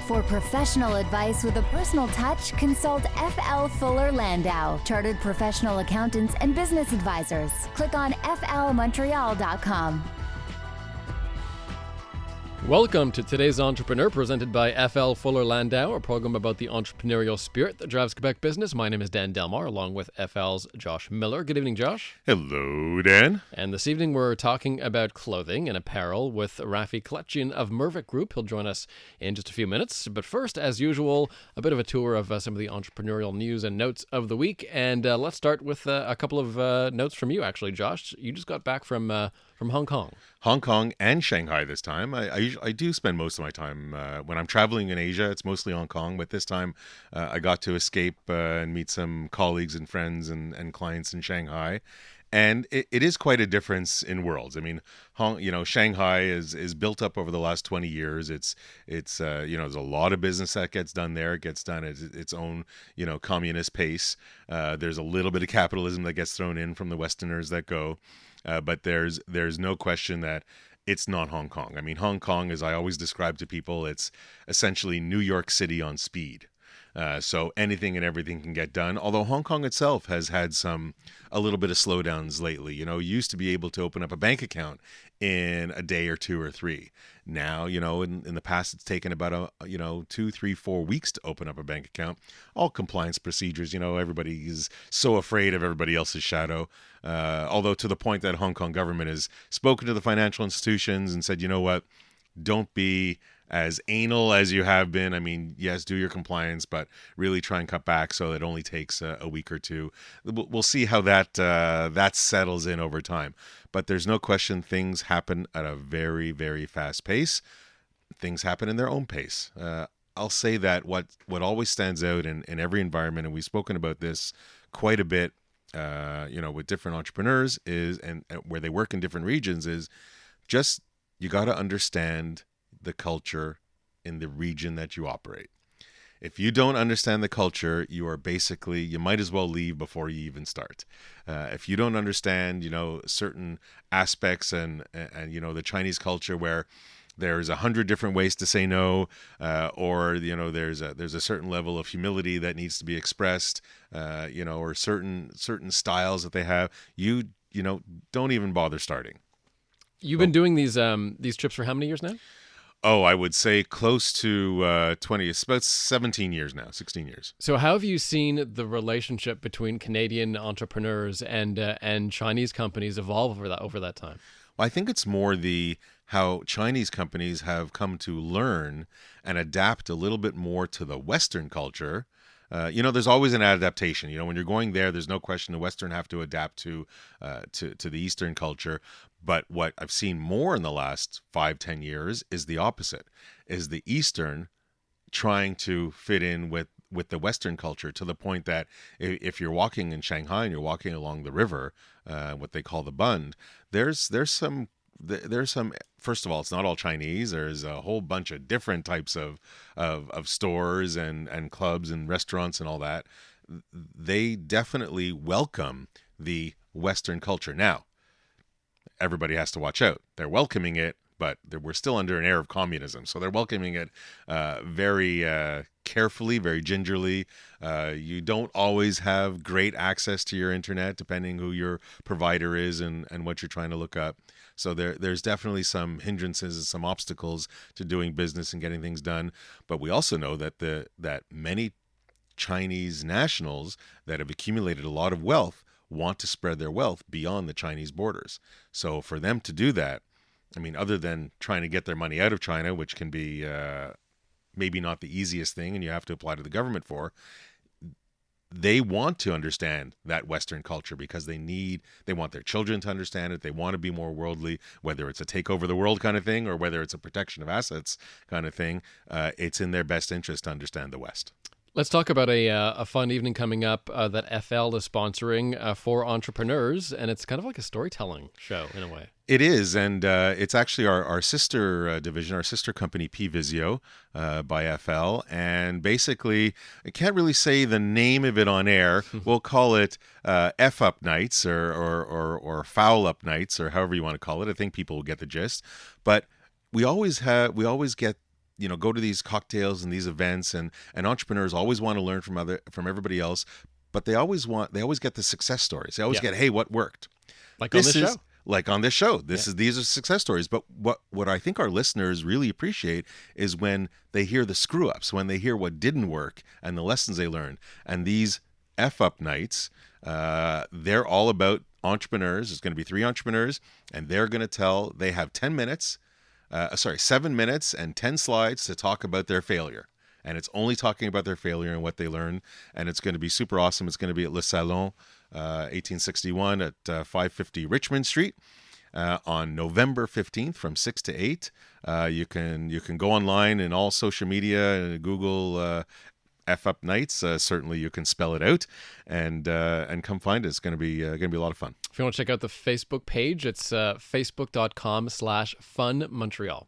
For professional advice with a personal touch, consult FL Fuller Landau, Chartered Professional Accountants and Business Advisors. Click on flmontreal.com. Welcome to today's Entrepreneur, presented by FL Fuller Landau, a program about the entrepreneurial spirit that drives Quebec business. My name is Dan Delmar, along with FL's Josh Miller. Good evening, Josh. Hello, Dan. And this evening we're talking about clothing and apparel with Raffi Kelechian of Mirvik Group. He'll join us in just a few minutes. But first, as usual, a bit of a tour of some of the entrepreneurial news and notes of the week. And let's start with a couple of notes from you, actually, Josh. You just got back from Hong Kong. Hong Kong and Shanghai this time. I do spend most of my time, when I'm traveling in Asia, it's mostly Hong Kong. But this time I got to escape and meet some colleagues and friends and clients in Shanghai. And it is quite a difference in worlds. I mean, Shanghai is built up over the last 20 years. It's there's a lot of business that gets done there. It gets done at its own, communist pace. There's a little bit of capitalism that gets thrown in from the Westerners that go. But there's no question that it's not Hong Kong. I mean, Hong Kong, as I always describe to people, it's essentially New York City on speed. So anything and everything can get done. Although Hong Kong itself has had a little bit of slowdowns lately. You used to be able to open up a bank account in a day or 2 or 3. Now, in the past, it's taken about 2, 3, 4 weeks to open up a bank account. All compliance procedures. Everybody is so afraid of everybody else's shadow. Although to the point that Hong Kong government has spoken to the financial institutions and said, you know what, don't be as anal as you have been. I mean, yes, do your compliance, but really try and cut back so it only takes a week or two. We'll see how that settles in over time. But there's no question things happen at a very, very fast pace. Things happen in their own pace. I'll say that what always stands out in every environment, and we've spoken about this quite a bit, with different entrepreneurs and where they work in different regions, is just you got to understand the culture in the region that you operate. If you don't understand the culture, you might as well leave before you even start. If you don't understand, certain aspects and the Chinese culture where there's 100 different ways to say no, or there's a certain level of humility that needs to be expressed, or certain styles that they have, you don't even bother starting. You've been doing these trips for how many years now? Oh, I would say close to 20. It's about 17 years now, 16 years. So how have you seen the relationship between Canadian entrepreneurs and Chinese companies evolve over that time? Well, I think it's more how Chinese companies have come to learn and adapt a little bit more to the Western culture. There's always an adaptation. When you're going there's no question the Western have to adapt to the Eastern culture. But what I've seen more in the last 5-10 years is the opposite, is the Eastern trying to fit in with the Western culture, to the point that if you're walking in Shanghai and you're walking along the river, what they call the Bund, there's some, first of all, it's not all Chinese. There's a whole bunch of different types of stores and clubs and restaurants and all that. They definitely welcome the Western culture. Now, everybody has to watch out. They're welcoming it, but we're still under an air of communism. So they're welcoming it very carefully, very gingerly. You don't always have great access to your internet, depending who your provider is and what you're trying to look up. So there's definitely some hindrances and some obstacles to doing business and getting things done. But we also know that many Chinese nationals that have accumulated a lot of wealth want to spread their wealth beyond the Chinese borders. So for them to do that, I mean, other than trying to get their money out of China, which can be maybe not the easiest thing and you have to apply to the government for, they want to understand that Western culture because they want their children to understand it. They want to be more worldly, whether it's a take over the world kind of thing or whether it's a protection of assets kind of thing. It's in their best interest to understand the West. Let's talk about a fun evening coming up that FL is sponsoring for entrepreneurs, and it's kind of like a storytelling show in a way. It is, and it's actually our sister division, our sister company, P-Visio, by FL, and basically, I can't really say the name of it on air. We'll call it F-Up Nights or Foul Up Nights, or however you want to call it. I think people will get the gist, but we always get go to these cocktails and these events, and entrepreneurs always want to learn from everybody else, but they always get the success stories. They always get, hey, what worked? Like on this show. Like on this show. These are success stories. But what I think our listeners really appreciate is when they hear the screw ups, when they hear what didn't work and the lessons they learned. And these F up nights, they're all about entrepreneurs. There's going to be 3 entrepreneurs, and they're going to tell, they have 7 minutes and 10 slides to talk about their failure. And it's only talking about their failure and what they learned. And it's going to be super awesome. It's going to be at Le Salon, 1861 at 550 Richmond Street on November 15th from 6 to 8. You can go online in all social media, Google F Up Nights. Certainly you can spell it out and come find it. It's going to be a lot of fun. If you want to check out the Facebook page, it's facebook.com/funmontreal.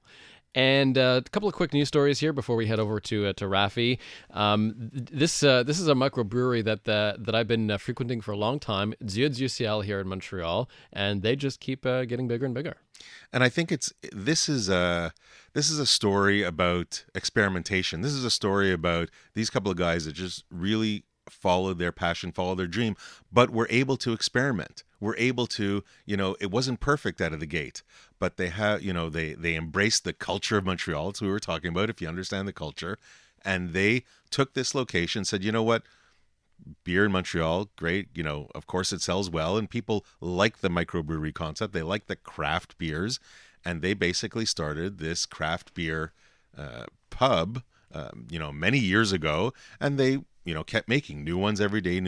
And a couple of quick news stories here before we head over to Raffi. This is a microbrewery that I've been frequenting for a long time, Dieu du Ciel here in Montreal, and they just keep getting bigger and bigger. And I think this is a story about experimentation. This is a story about these couple of guys that just really followed their passion, followed their dream, but were able to experiment. We're able to, it wasn't perfect out of the gate, but they have, they embraced the culture of Montreal. That's what we were talking about, if you understand the culture. And they took this location, said, you know what, beer in Montreal, great. Of course it sells well, and people like the microbrewery concept. They like the craft beers, and they basically started this craft beer pub, many years ago, and they, kept making new ones every day,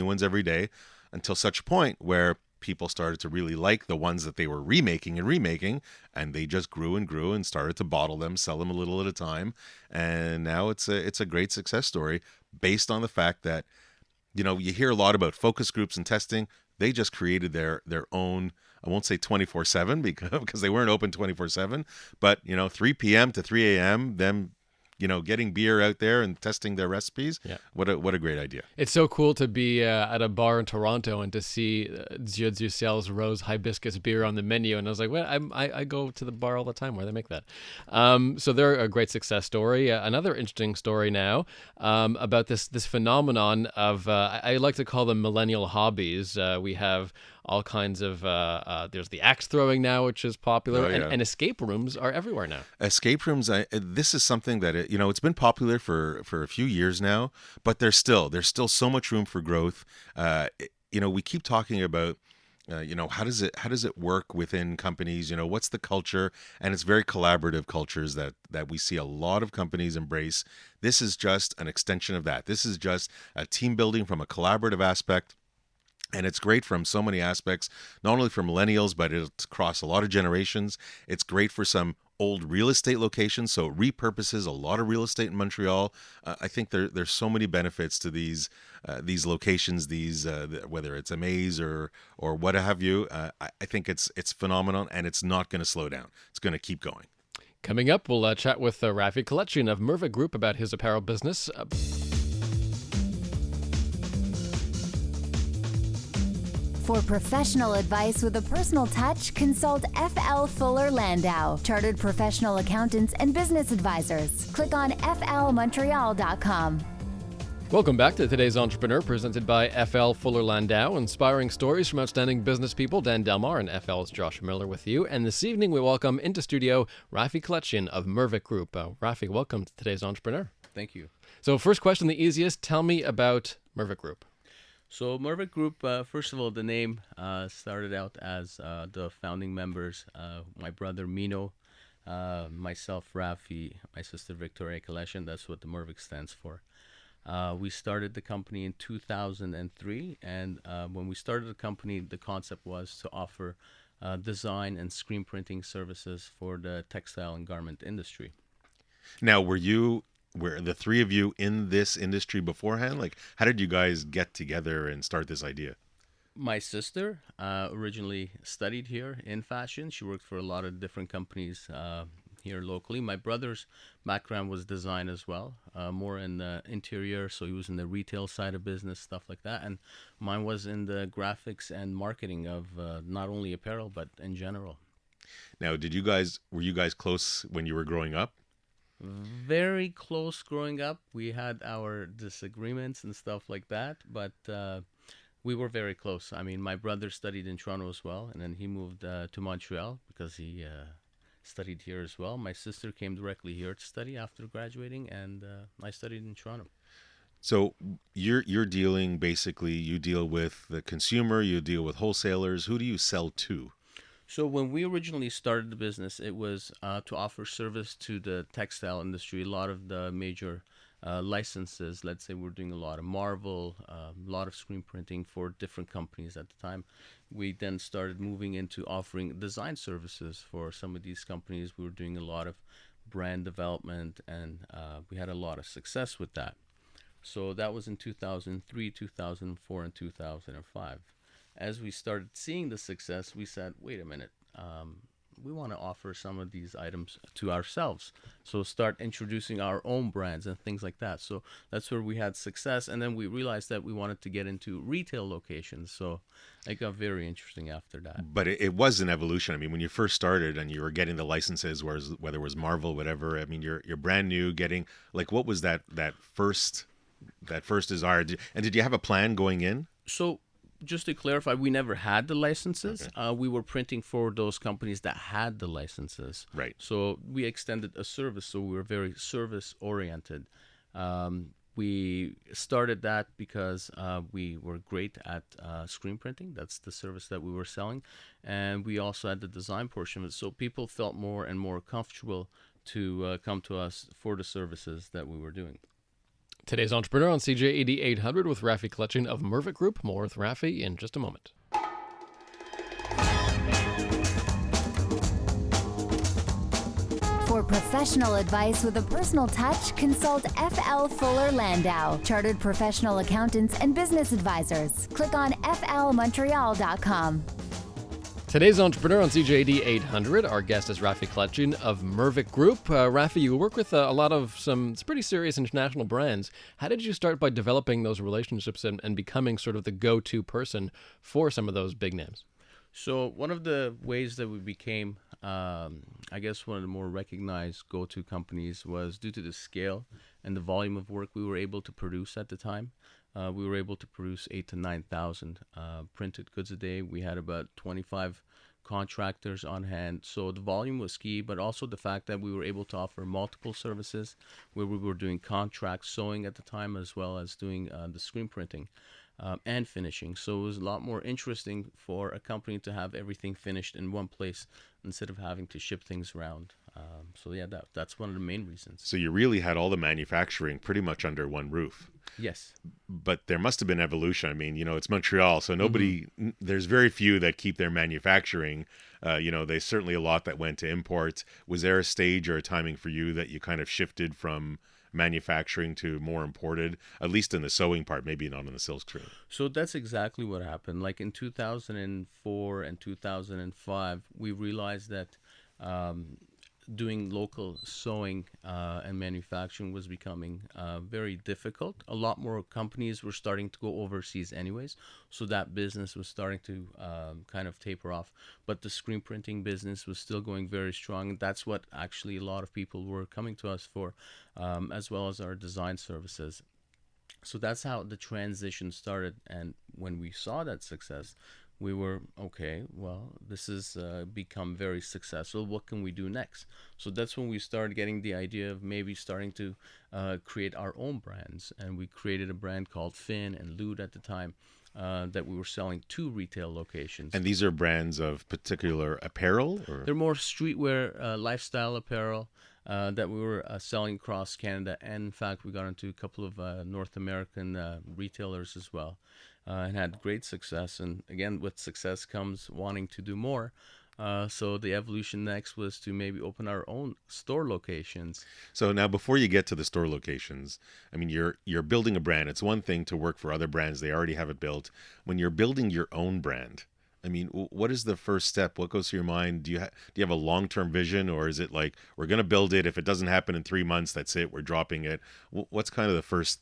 until such a point where people started to really like the ones that they were remaking, and they just grew and started to bottle them, sell them a little at a time. And now it's a great success story based on the fact that, you hear a lot about focus groups and testing. They just created their own, I won't say 24/7 because they weren't open 24/7, but 3 p.m. to 3 a.m. them getting beer out there and testing their recipes. Yeah. What a great idea. It's so cool to be at a bar in Toronto and to see Dieu du Ciel's Rose Hibiscus beer on the menu. And I was like, well, I go to the bar all the time where they make that. So they're a great success story. Another interesting story now about this phenomenon of, I like to call them millennial hobbies. We have all kinds of, there's the axe throwing now, which is popular, and escape rooms are everywhere now. Escape rooms, this is something that, it's been popular for a few years now, but there's still so much room for growth. We keep talking about, how does it work within companies? What's the culture? And it's very collaborative cultures that we see a lot of companies embrace. This is just an extension of that. This is just a team building from a collaborative aspect. And it's great from so many aspects, not only for millennials, but it's across a lot of generations. It's great for some old real estate locations, so it repurposes a lot of real estate in Montreal. I think there's so many benefits to these locations, whether it's a maze or what have you. I think it's phenomenal, and it's not going to slow down. It's going to keep going. Coming up, we'll chat with Raffi Kelechian of Mirvik Group about his apparel business. For professional advice with a personal touch, consult FL Fuller Landau, Chartered Professional Accountants and Business Advisors. Click on flmontreal.com. Welcome back to today's Entrepreneur, presented by FL Fuller Landau, inspiring stories from outstanding business people. Dan Delmar and FL's Josh Miller with you. And this evening we welcome into studio Raffi Kelechian of Mirvik Group. Raffi, welcome to today's Entrepreneur. Thank you. So first question, the easiest. Tell me about Mirvik Group. So Mirvik Group, first of all, the name started out as the founding members, my brother Mino, myself Raffi, my sister Victoria Kelechian. That's what the Mirvik stands for. We started the company in 2003, and when we started the company, the concept was to offer design and screen printing services for the textile and garment industry. Now, were the three of you in this industry beforehand? Like, how did you guys get together and start this idea? My sister originally studied here in fashion. She worked for a lot of different companies here locally. My brother's background was design as well, more in the interior, so he was in the retail side of business, stuff like that. And mine was in the graphics and marketing of not only apparel, but in general. Now, were you guys close when you were growing up? Very close growing up. We had our disagreements and stuff like that, but we were very close. I mean, my brother studied in Toronto as well, and then he moved to Montreal because he studied here as well. My sister came directly here to study after graduating, and I studied in Toronto. So you're dealing basically, you deal with the consumer, you deal with wholesalers. Who do you sell to? So when we originally started the business, it was to offer service to the textile industry. A lot of the major licenses, let's say we're doing a lot of Marvel, a lot of screen printing for different companies at the time. We then started moving into offering design services for some of these companies. We were doing a lot of brand development, and we had a lot of success with that. So that was in 2003, 2004, and 2005. As we started seeing the success, we said, wait a minute, we want to offer some of these items to ourselves. So start introducing our own brands and things like that. So that's where we had success. And then we realized that we wanted to get into retail locations. So it got very interesting after that. But it was an evolution. I mean, when you first started and you were getting the licenses, whether it was Marvel, whatever, I mean, you're brand new, getting, like, what was that first desire? And did you have a plan going in? So just to clarify, we never had the licenses. Okay. We were printing for those companies that had the licenses. Right. So we extended a service, so we were very service oriented. We started that because we were great at screen printing. That's the service that we were selling. And we also had the design portion of it. So people felt more and more comfortable to come to us for the services that we were doing. Today's Entrepreneur on CJAD 800 with Raffi Kelechian of Mirvik Group. More with Raffi in just a moment. For professional advice with a personal touch, consult FL Fuller Landau, Chartered Professional Accountants and Business Advisors. Click on flmontreal.com. Today's Entrepreneur on CJAD 800. Our guest is Raffi Kelechian of Mirvik Group. Raffi, you work with a lot of some pretty serious international brands. How did you start by developing those relationships and becoming sort of the go-to person for some of those big names? So one of the ways that we became, I guess, one of the more recognized go-to companies was due to the scale and the volume of work we were able to produce at the time. We were able to produce 8,000 to 9,000 printed goods a day. We had about 25 contractors on hand. So the volume was key, but also the fact that we were able to offer multiple services where we were doing contract sewing at the time as well as doing the screen printing and finishing. So it was a lot more interesting for a company to have everything finished in one place instead of having to ship things around. So yeah, that's one of the main reasons. So you really had all the manufacturing pretty much under one roof. Yes. But there must have been evolution. I mean, it's Montreal, so there's very few that keep their manufacturing. There's certainly a lot that went to imports. Was there a stage or a timing for you that you kind of shifted from manufacturing to more imported, at least in the sewing part, maybe not in the silk screen? So that's exactly what happened. Like in 2004 and 2005, we realized that doing local sewing and manufacturing was becoming very difficult. A lot more companies were starting to go overseas anyways, so that business was starting to kind of taper off. But the screen printing business was still going very strong, and that's what actually a lot of people were coming to us for, as well as our design services. So that's how the transition started, and when we saw that success, we were, okay, well, this has become very successful. What can we do next? So that's when we started getting the idea of maybe starting to create our own brands. And we created a brand called Finn and Lude at the time that we were selling to retail locations. And these are brands of particular apparel? Or? They're more streetwear, lifestyle apparel that we were selling across Canada. And in fact, we got into a couple of North American retailers as well. And had great success. And again, with success comes wanting to do more. So the evolution next was to maybe open our own store locations. So now, before you get to the store locations, I mean, you're building a brand. It's one thing to work for other brands; they already have it built. When you're building your own brand, I mean, what is the first step? What goes through your mind? Do you have a long-term vision, or is it like, we're going to build it? If it doesn't happen in 3 months, that's it. We're dropping it. What's kind of the first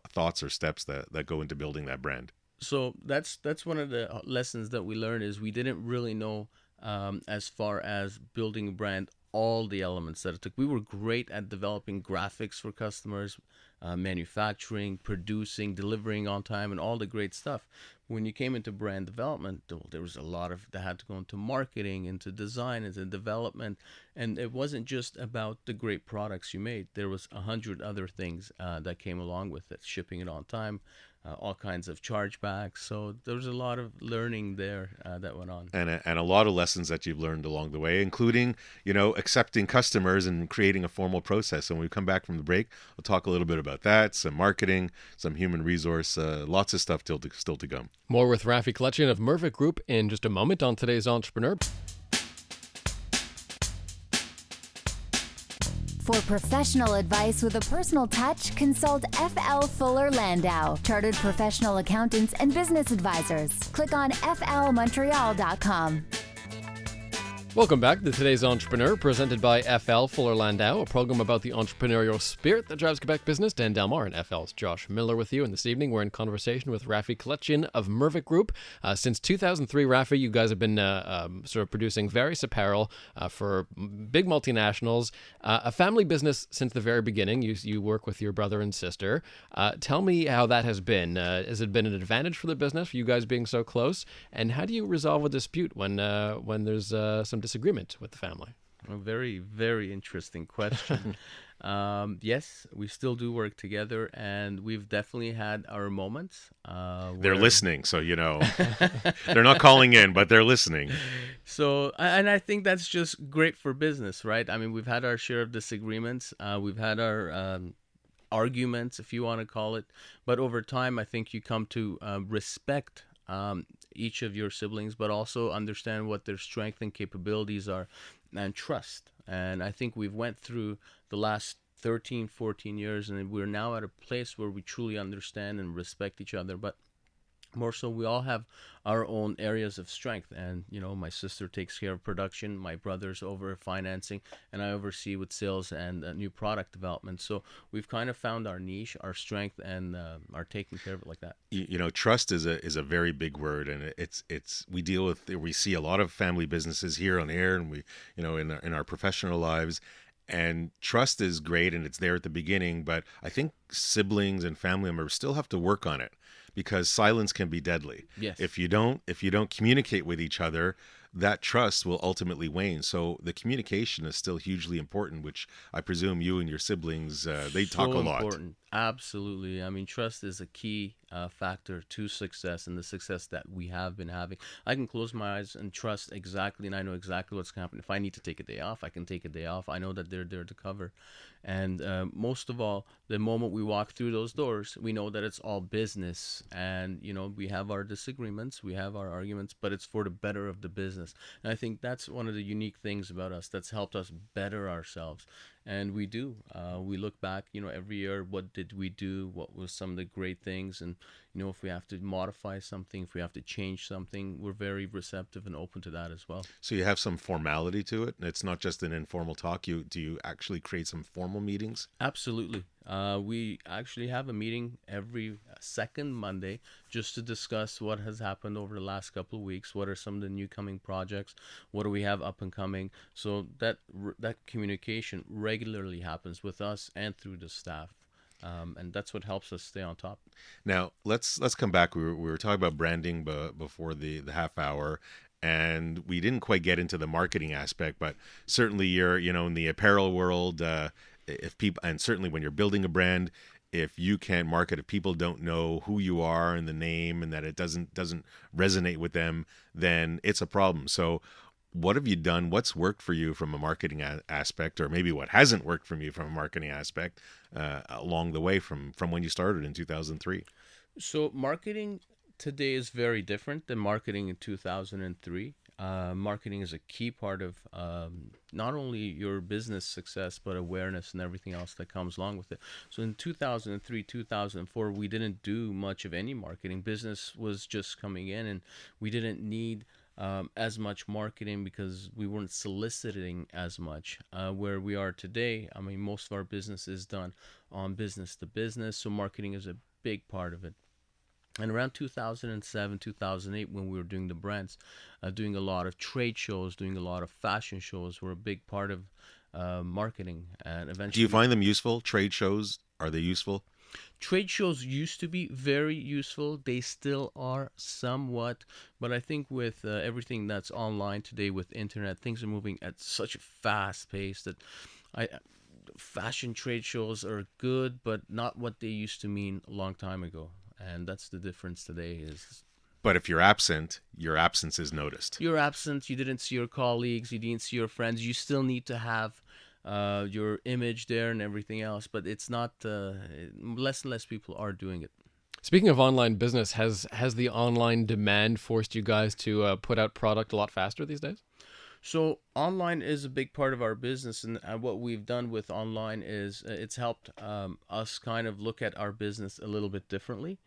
thoughts or steps that go into building that brand? So that's one of the lessons that we learned is we didn't really know as far as building a brand all the elements that it took. We were great at developing graphics for customers, manufacturing, producing, delivering on time, and all the great stuff. When you came into brand development, there was a lot of that had to go into marketing, into design, into development, and it wasn't just about the great products you made. There was 100 other things that came along with it, shipping it on time, all kinds of chargebacks. So there was a lot of learning there that went on. And a lot of lessons that you've learned along the way, including, accepting customers and creating a formal process. And when we come back from the break, we'll talk a little bit about that, some marketing, some human resource, lots of stuff still to come. More with Raffi Kelechian of Mirvik Group in just a moment on today's Entrepreneur. For professional advice with a personal touch, consult FL Fuller Landau, Chartered Professional Accountants and Business Advisors. Click on flmontreal.com. Welcome back to today's Entrepreneur, presented by FL Fuller Landau, a program about the entrepreneurial spirit that drives Quebec business. Dan Delmar and FL's Josh Miller with you. And this evening, we're in conversation with Raffi Kelechian of Mirvik Group. Since 2003, Raffi, you guys have been sort of producing various apparel for big multinationals. A family business since the very beginning. You work with your brother and sister. Tell me how that has been. Has it been an advantage for the business, for you guys being so close? And how do you resolve a dispute when there's some disagreement with the family? A very, very interesting question. Yes, we still do work together, and we've definitely had our moments. They're listening, so they're not calling in, but they're listening. So, and I think that's just great for business, right? I mean, we've had our share of disagreements. We've had our arguments, if you want to call it. But over time, I think you come to respect each of your siblings, but also understand what their strengths and capabilities are, and trust. And I think we've went through the last 13, 14 years, and we're now at a place where we truly understand and respect each other. But more so, we all have our own areas of strength. And, my sister takes care of production, my brother's over financing, and I oversee with sales and new product development. So we've kind of found our niche, our strength, and are taking care of it like that. Trust is a very big word, and we see a lot of family businesses here on air, and we, in our professional lives. And trust is great, and it's there at the beginning, but I think siblings and family members still have to work on it, because silence can be deadly. Yes. If you don't communicate with each other, that trust will ultimately wane. So the communication is still hugely important, which I presume you and your siblings, they talk a lot. Important. Absolutely. I mean, trust is a key factor to success, and the success that we have been having. I can close my eyes and trust exactly, and I know exactly what's going to happen. If I need to take a day off, I can take a day off. I know that they're there to cover. And most of all, the moment we walk through those doors, we know that it's all business. And, we have our disagreements, we have our arguments, but it's for the better of the business. And I think that's one of the unique things about us that's helped us better ourselves. And we do. We look back, every year, what did we do? What was some of the great things? And, if we have to modify something, if we have to change something, we're very receptive and open to that as well. So you have some formality to it, and it's not just an informal talk. Do you actually create some formal meetings? Absolutely. We actually have a meeting every second Monday just to discuss what has happened over the last couple of weeks. What are some of the new coming projects? What do we have up and coming? So that communication regularly happens with us and through the staff. And that's what helps us stay on top. Now, let's come back. We were talking about branding before the half hour, and we didn't quite get into the marketing aspect, but certainly you're, in the apparel world, if people, and certainly when you're building a brand, if you can't market, if people don't know who you are and the name, and that it doesn't resonate with them, then it's a problem. So what have you done? What's worked for you from a marketing aspect, or maybe what hasn't worked for you from a marketing aspect along the way from when you started in 2003? So marketing today is very different than marketing in 2003. Marketing is a key part of not only your business success, but awareness and everything else that comes along with it. So in 2003, 2004, we didn't do much of any marketing. Business was just coming in, and we didn't need as much marketing because we weren't soliciting as much. Where we are today, I mean, most of our business is done on business to business, so marketing is a big part of it. And around 2007, 2008, when we were doing the brands, doing a lot of trade shows, doing a lot of fashion shows, were a big part of marketing. And eventually, Do you find them useful? Trade shows, are they useful? trade shows used to be very useful. They still are somewhat, but I think with everything that's online today with internet, things are moving at such a fast pace that I fashion trade shows are good, but not what they used to mean a long time ago. And that's the difference today is But if you're absent, your absence is noticed. you're absent, you didn't see your colleagues, you didn't see your friends. You still need to have your image there and everything else, but it's not, less and less people are doing it. Speaking of online business, has the online demand forced you guys to put out product a lot faster these days? So online is a big part of our business, and what we've done with online is it's helped us kind of look at our business a little bit differently.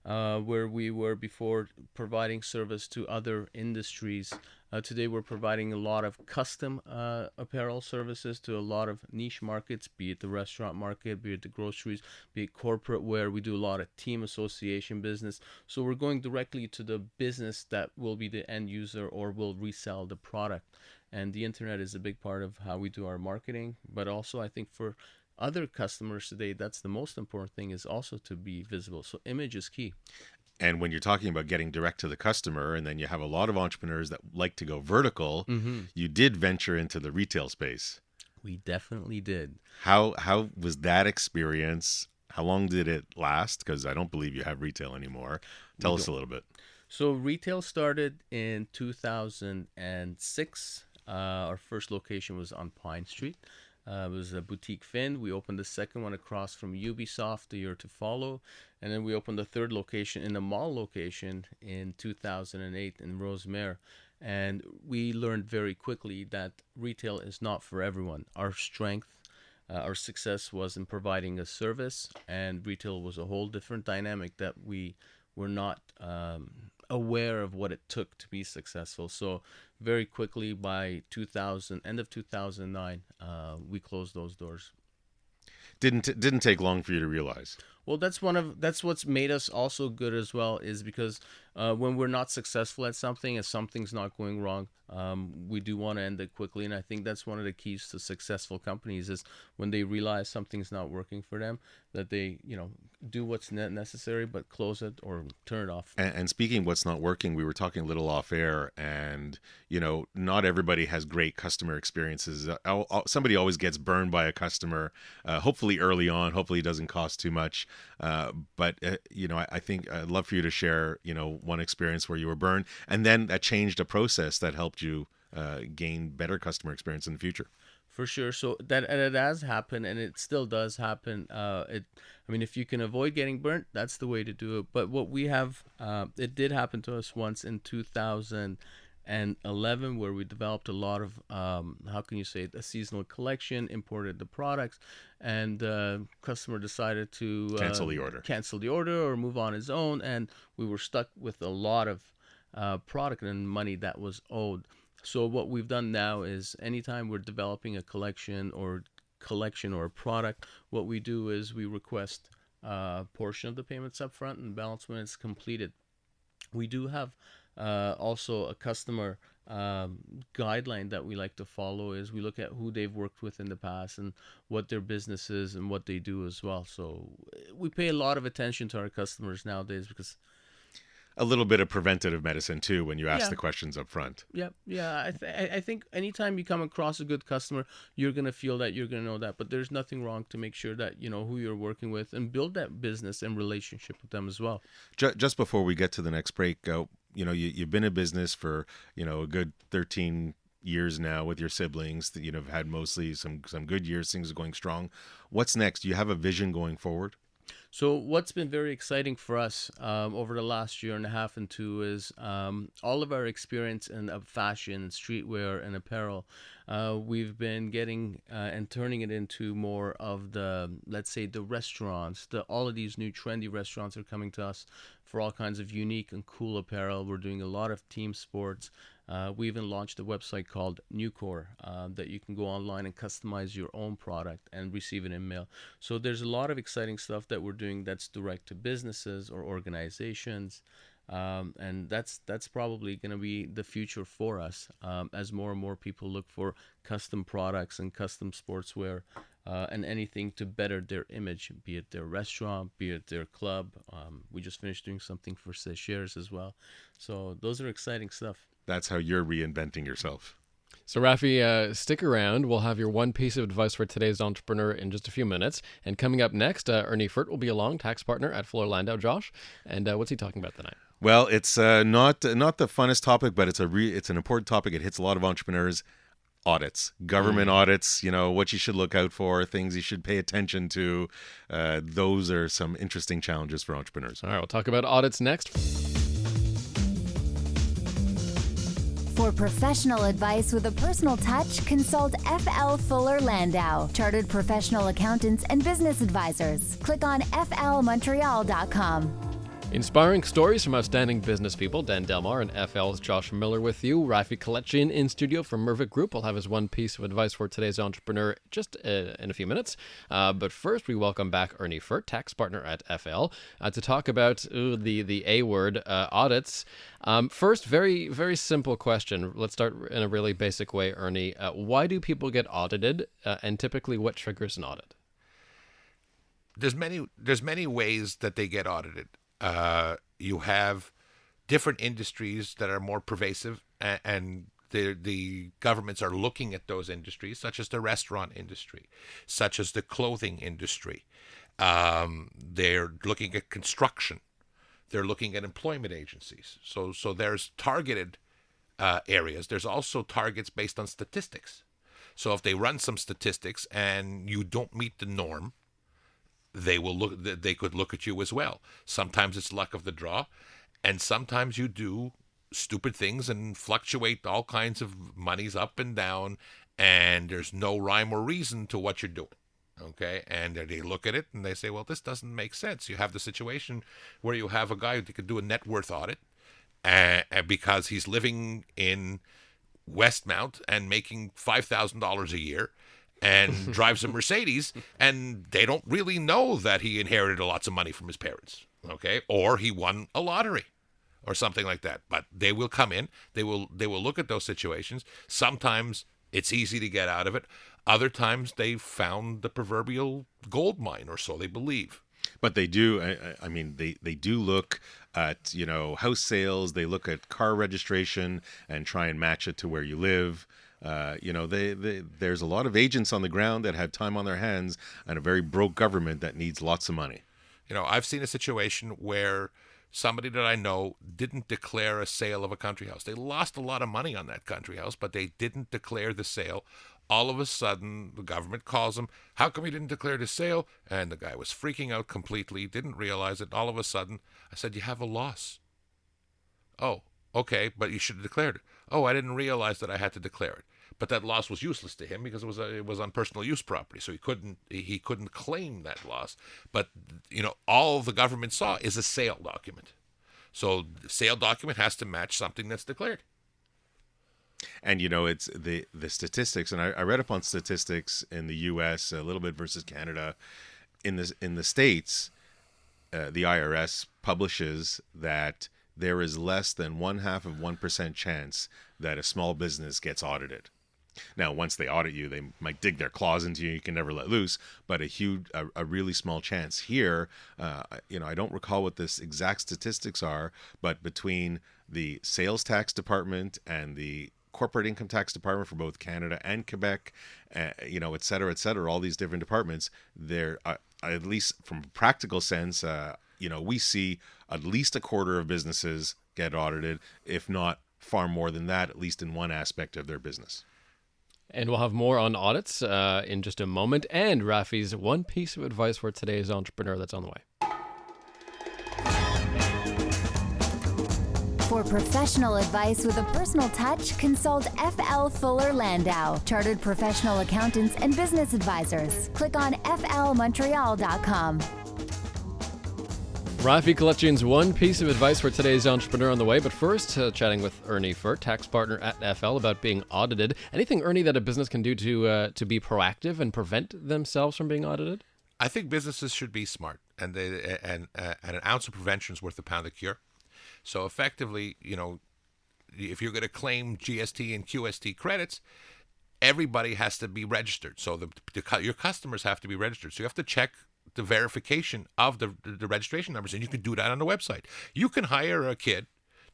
Where we were before providing service to other industries, today we're providing a lot of custom apparel services to a lot of niche markets, be it the restaurant market, be it the groceries, be it corporate wear. We do a lot of team association business. So we're going directly to the business that will be the end user or will resell the product. And the internet is a big part of how we do our marketing. But also, I think for other customers today, that's the most important thing, is also to be visible. So image is key. And when you're talking about getting direct to the customer, and then you have a lot of entrepreneurs that like to go vertical, you did venture into the retail space. We definitely did. How was that experience? How long did it last? Because I don't believe you have retail anymore. Tell us a little bit. So retail started in 2006. Our first location was on Pine Street. It was a boutique Finn. We opened the second one across from Ubisoft the year to follow. And then we opened the third location in the mall location in 2008 in Rosemere. And we learned very quickly that retail is not for everyone. Our strength, our success was in providing a service, and retail was a whole different dynamic that we were not aware of what it took to be successful. So very quickly by end of 2009, we closed those doors. Didn't take long for you to realize. Well, that's what's made us also good as well, is because when we're not successful at something, if something's not going wrong, we do want to end it quickly. And I think that's one of the keys to successful companies, is when they realize something's not working for them, that they, do what's necessary, but close it or turn it off. And speaking of what's not working, we were talking a little off air, and not everybody has great customer experiences. Somebody always gets burned by a customer, hopefully early on. Hopefully it doesn't cost too much. But I think I'd love for you to share, one experience where you were burned, and then that changed a process that helped you gain better customer experience in the future. For sure. So that it has happened, and it still does happen. If you can avoid getting burnt, that's the way to do it. But what we have, it did happen to us once in 2011, where we developed a lot of, how can you say it, a seasonal collection, imported the products, and customer decided to Cancel the order or move on his own, and we were stuck with a lot of product and money that was owed. So what we've done now is, anytime we're developing a collection or a product, what we do is we request a portion of the payments up front and balance when it's completed. We do have also a customer guideline that we like to follow, is we look at who they've worked with in the past and what their business is and what they do as well. So we pay a lot of attention to our customers nowadays, because a little bit of preventative medicine too when you ask the questions up front. Yeah. I think anytime you come across a good customer, you're gonna feel that, you're gonna know that. But there's nothing wrong to make sure that you know who you're working with and build that business and relationship with them as well. Just before we get to the next break, you've been in business for a good 13 years now with your siblings. That have had mostly some good years. Things are going strong. What's next? Do you have a vision going forward? So what's been very exciting for us over the last year and a half and two is all of our experience in fashion, streetwear, and apparel. We've been getting and turning it into more of the, let's say, the restaurants. All of these new trendy restaurants are coming to us for all kinds of unique and cool apparel. We're doing a lot of team sports, We even launched a website called Newcore that you can go online and customize your own product and receive an email. So there's a lot of exciting stuff that we're doing that's direct to businesses or organizations. And that's probably going to be the future for us as more and more people look for custom products and custom sportswear and anything to better their image, be it their restaurant, be it their club. We just finished doing something for Seychelles as well. So those are exciting stuff. That's how you're reinventing yourself. So, Raffi, stick around. We'll have your one piece of advice for today's entrepreneur in just a few minutes. And coming up next, Ernie Furt will be along, tax partner at Fuller Landau. Josh, and what's he talking about tonight? Well, it's not the funnest topic, but it's an important topic. It hits a lot of entrepreneurs. Audits, government audits, what you should look out for, things you should pay attention to. Those are some interesting challenges for entrepreneurs. All right, we'll talk about audits next. For professional advice with a personal touch, consult FL Fuller Landau, Chartered Professional Accountants and Business Advisors. Click on flmontreal.com. Inspiring stories from outstanding business people. Dan Delmar and FL's Josh Miller with you. Raffi Kelechian in studio from Mirvik Group will have his one piece of advice for today's entrepreneur just in a few minutes. But first, we welcome back Ernie Furt, tax partner at FL, to talk about the A word, audits. First, very, very simple question. Let's start in a really basic way, Ernie. Why do people get audited, and typically what triggers an audit? There's many ways that they get audited. You have different industries that are more pervasive, and the governments are looking at those industries, such as the restaurant industry, such as the clothing industry. They're looking at construction. They're looking at employment agencies. So there's targeted areas. There's also targets based on statistics. So if they run some statistics and you don't meet the norm, they could look at you as well. Sometimes it's luck of the draw, and sometimes you do stupid things and fluctuate all kinds of monies up and down, and there's no rhyme or reason to what you're doing. Okay, and they look at it and they say, well, this doesn't make sense. You have the situation where you have a guy who could do a net worth audit because he's living in Westmount and making $5,000 a year and drives a Mercedes, and they don't really know that he inherited lots of money from his parents, okay? Or he won a lottery or something like that. But they will come in, they will look at those situations. Sometimes it's easy to get out of it. Other times they've found the proverbial gold mine, or so they believe. But they do, they do look at, house sales. They look at car registration and try and match it to where you live. There's a lot of agents on the ground that have time on their hands and a very broke government that needs lots of money. I've seen a situation where somebody that I know didn't declare a sale of a country house. They lost a lot of money on that country house, but they didn't declare the sale. All of a sudden, the government calls him, how come you didn't declare the sale? And the guy was freaking out completely, didn't realize it. All of a sudden, I said, you have a loss. Oh, okay, but you should have declared it. Oh, I didn't realize that I had to declare it. But that loss was useless to him because it was on personal use property, so he couldn't claim that loss. But all the government saw is a sale document. So the sale document has to match something that's declared. And it's the statistics, and I read up on statistics in the U.S. a little bit versus Canada. In the States, the IRS publishes that there is less than 0.5% chance that a small business gets audited. Now, once they audit you, they might dig their claws into you. You can never let loose, but a really small chance here. I don't recall what this exact statistics are, but between the sales tax department and the corporate income tax department for both Canada and Quebec, et cetera, all these different departments, there, at least from a practical sense, we see at least a quarter of businesses get audited, if not far more than that, at least in one aspect of their business. And we'll have more on audits in just a moment, and Raffi's one piece of advice for today's entrepreneur that's on the way. For professional advice with a personal touch, consult FL Fuller Landau, Chartered Professional Accountants and Business Advisors. Click on flmontreal.com. Raffi Kelechian's one piece of advice for today's entrepreneur on the way. But first, chatting with Ernie Furt, tax partner at FL, about being audited. Anything, Ernie, that a business can do to be proactive and prevent themselves from being audited? I think businesses should be smart, and an ounce of prevention is worth a pound of cure. So effectively, if you're going to claim GST and QST credits, everybody has to be registered. So your customers have to be registered. So you have to check the verification of the registration numbers, and you can do that on the website. You can hire a kid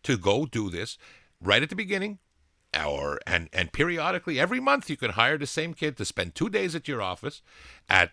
to go do this right at the beginning, and periodically every month you can hire the same kid to spend 2 days at your office at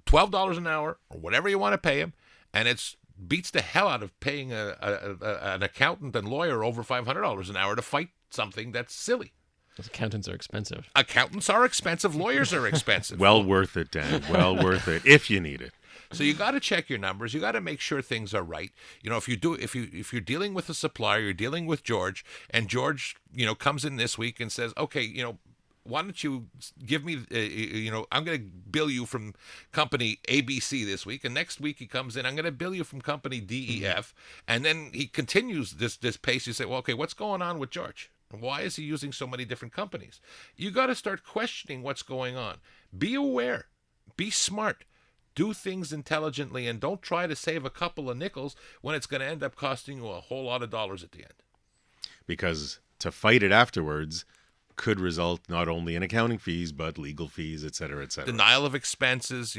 $12 an hour or whatever you want to pay him, and it's beats the hell out of paying an accountant and lawyer over $500 an hour to fight something that's silly. Those accountants are expensive. Accountants are expensive. Lawyers are expensive. Well worth it, Dan. Well worth it if you need it. So you got to check your numbers. You got to make sure things are right. If you're dealing with a supplier, you're dealing with George, and George, comes in this week and says, okay, why don't you give me, I'm going to bill you from company ABC this week, and next week he comes in, I'm going to bill you from company DEF, and then he continues this pace. You say, well, okay, what's going on with George? Why is he using so many different companies? You got to start questioning what's going on. Be aware. Be smart. Do things intelligently, and don't try to save a couple of nickels when it's going to end up costing you a whole lot of dollars at the end. Because to fight it afterwards could result not only in accounting fees, but legal fees, et cetera, et cetera. Denial of expenses.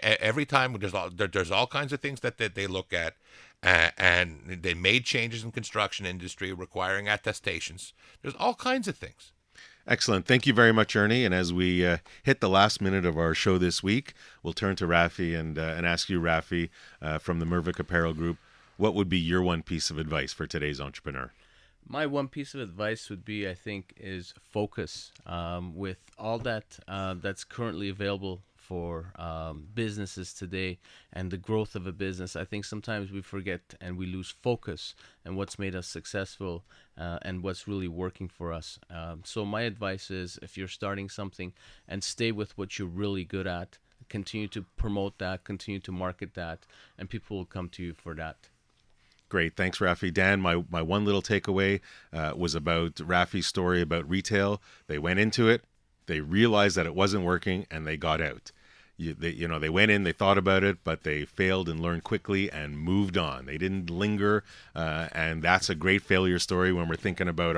Every time there's all kinds of things that they look at, and they made changes in construction industry requiring attestations. There's all kinds of things. Excellent. Thank you very much, Ernie. And as we hit the last minute of our show this week, we'll turn to Raffi and ask you, Raffi, from the Mirvik Apparel Group, what would be your one piece of advice for today's entrepreneur? My one piece of advice would be, I think, is focus. With all that that's currently available for businesses today and the growth of a business, I think sometimes we forget and we lose focus and what's made us successful and what's really working for us. So my advice is, if you're starting something, and stay with what you're really good at, continue to promote that, continue to market that, and people will come to you for that. Great. Thanks, Raffi. Dan, my one little takeaway was about Raffi's story about retail. They went into it, they realized that it wasn't working, and they got out. They went in, they thought about it, but they failed and learned quickly and moved on. They didn't linger, and that's a great failure story when we're thinking about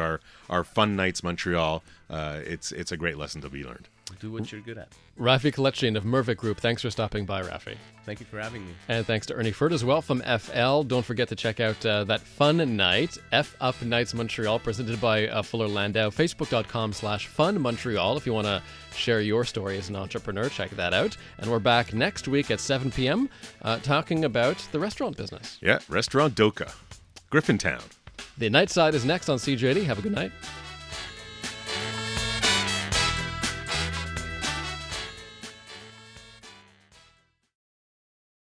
our Fun Nights Montreal. It's a great lesson to be learned. Do what you're good at. Raffi Kelechian of Mirvik Group, thanks for stopping by, Raffi. Thank you for having me. And thanks to Ernie Furt as well from FL. Don't forget to check out that fun night, F Up Nights Montreal, presented by Fuller Landau. Facebook.com/Fun Montreal. If you want to share your story as an entrepreneur, check that out. And we're back next week at 7 p.m. Talking about the restaurant business. Yeah, Restaurant Doka, Griffintown. The Night Side is next on CJD. Have a good night.